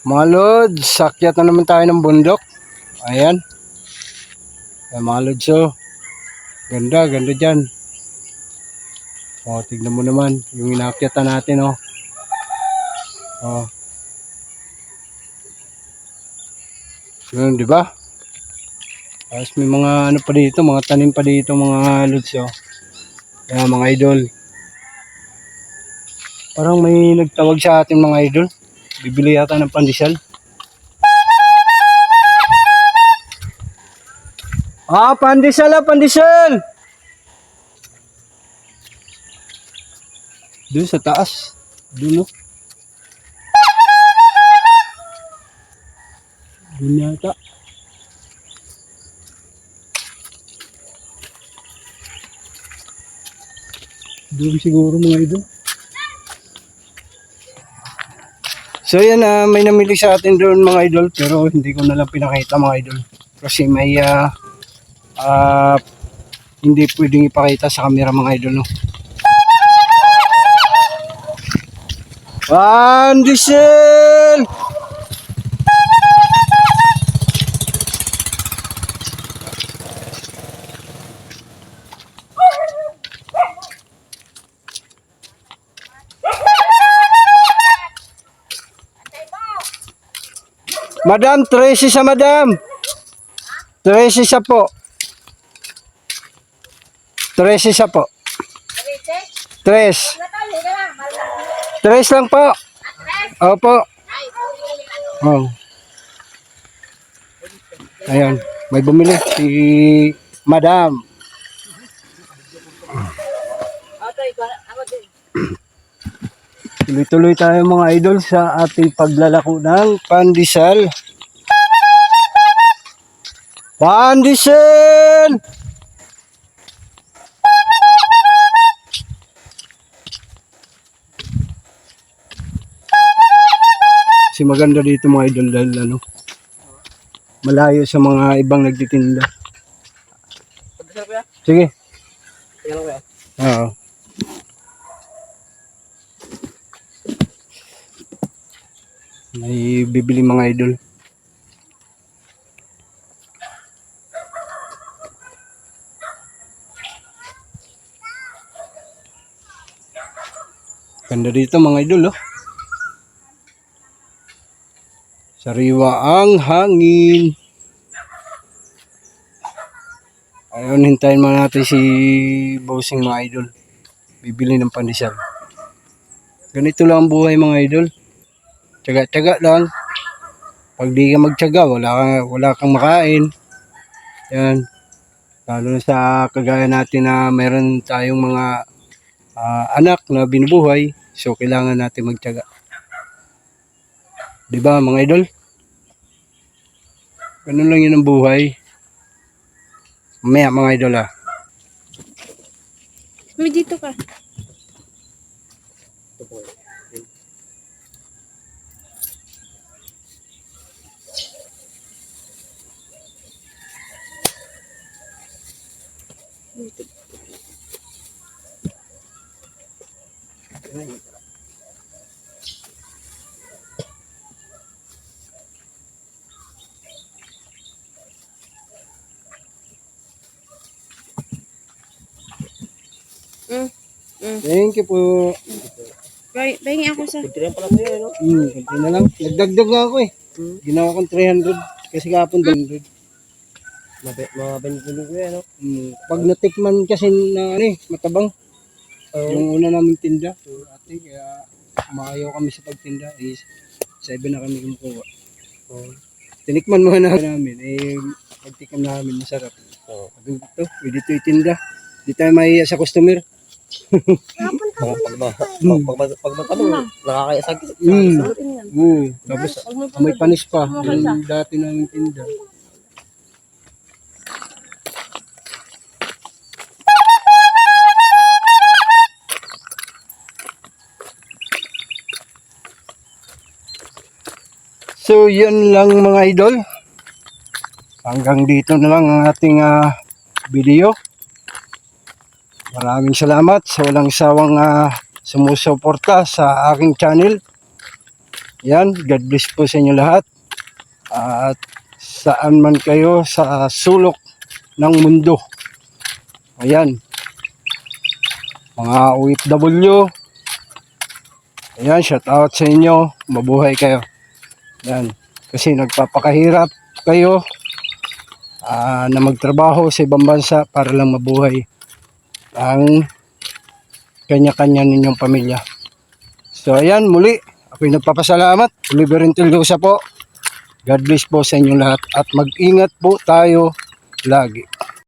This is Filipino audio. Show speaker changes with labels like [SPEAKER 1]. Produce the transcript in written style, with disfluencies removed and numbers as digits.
[SPEAKER 1] Mga lods, sakyat na naman tayo ng bundok. Ayan. Ayan mga lods, oh. Ganda, ganda dyan. O, tignan mo naman yung inakyatan natin, oh. O. Yun, di ba? Tapos may mga ano pa dito, mga tanim pa dito, mga lods, oh. Ayan, mga idol. Parang may nagtawag sa atin, mga idol. Bibili yata ng pandesal. Ah, pandesal ah, pandesal! Doon sa taas. Doon, oh. Doon yata. Doon siguro mga idol. So yan, may namili sa atin doon mga idol, pero hindi ko na lang pinakita mga idol. Kasi may hindi pwedeng ipakita sa camera mga idol, no. Pandesal! Madam, 13 sa madam. 13 sa po. 13 sa po. 3. 3 lang po. Opo. Oh. Ayan, may bumili si madam. Tuloy-tuloy tayo mga idol sa ating paglalako ng pandesal. Pandesal! Kasi maganda dito mga idol dahil ano, malayo sa mga ibang nagtitinda. Sige. Oo. May bibili mga idol. Ganda dito mga idol, oh. Sariwa ang hangin. Ayun, hintayin mo natin si bossing mga idol. Bibili ng pandesal. Ganito lang ang buhay mga idol. Tiyaga-tiyaga lang. Pag di ka magtiyaga, wala kang makain. Yan. Lalo na sa kagaya natin na meron tayong mga anak na binubuhay. So, kailangan natin magtiyaga. Diba mga idol? Ganun lang yun ang buhay. Mamaya mga idol ah.
[SPEAKER 2] May dito ka.
[SPEAKER 1] Thank you po.
[SPEAKER 2] Pahingi ako sa...
[SPEAKER 1] Kunti na lang. Nagdagdag nga ako eh. Ginawa kong 300 kasi kapon 200.
[SPEAKER 3] Mabalik ko yan, no?
[SPEAKER 1] Pag natikman kasi na ano eh, matabang. Yung una namin tinda. Ate, kaya umayaw kami sa pagtinda. 7 na kami kumukuha. Tinikman mo na namin. Pagtikman namin masarap. Ito, pwede ito itinda. Di tayo mahiya sa customer.
[SPEAKER 3] Pag matanong, nakakayasag.
[SPEAKER 1] Tapos may panis pa. Yung dati namin tinda. So yun lang mga idol. Hanggang dito na lang ang ating video. Maraming salamat sa walang sawang sumusuporta sa aking channel. Yan, God bless po sa inyo lahat. At saan man kayo sa sulok ng mundo. Ayan. Mga OFW. Ayan, shout out sa inyo. Mabuhay kayo. Ayan. Kasi nagpapakahirap kayo na magtrabaho sa ibang bansa para lang mabuhay ang kanya-kanya ninyong pamilya. So ayan, muli ako'y nagpapasalamat. Oliver Intildosa po. God bless po sa inyong lahat at mag-ingat po tayo lagi.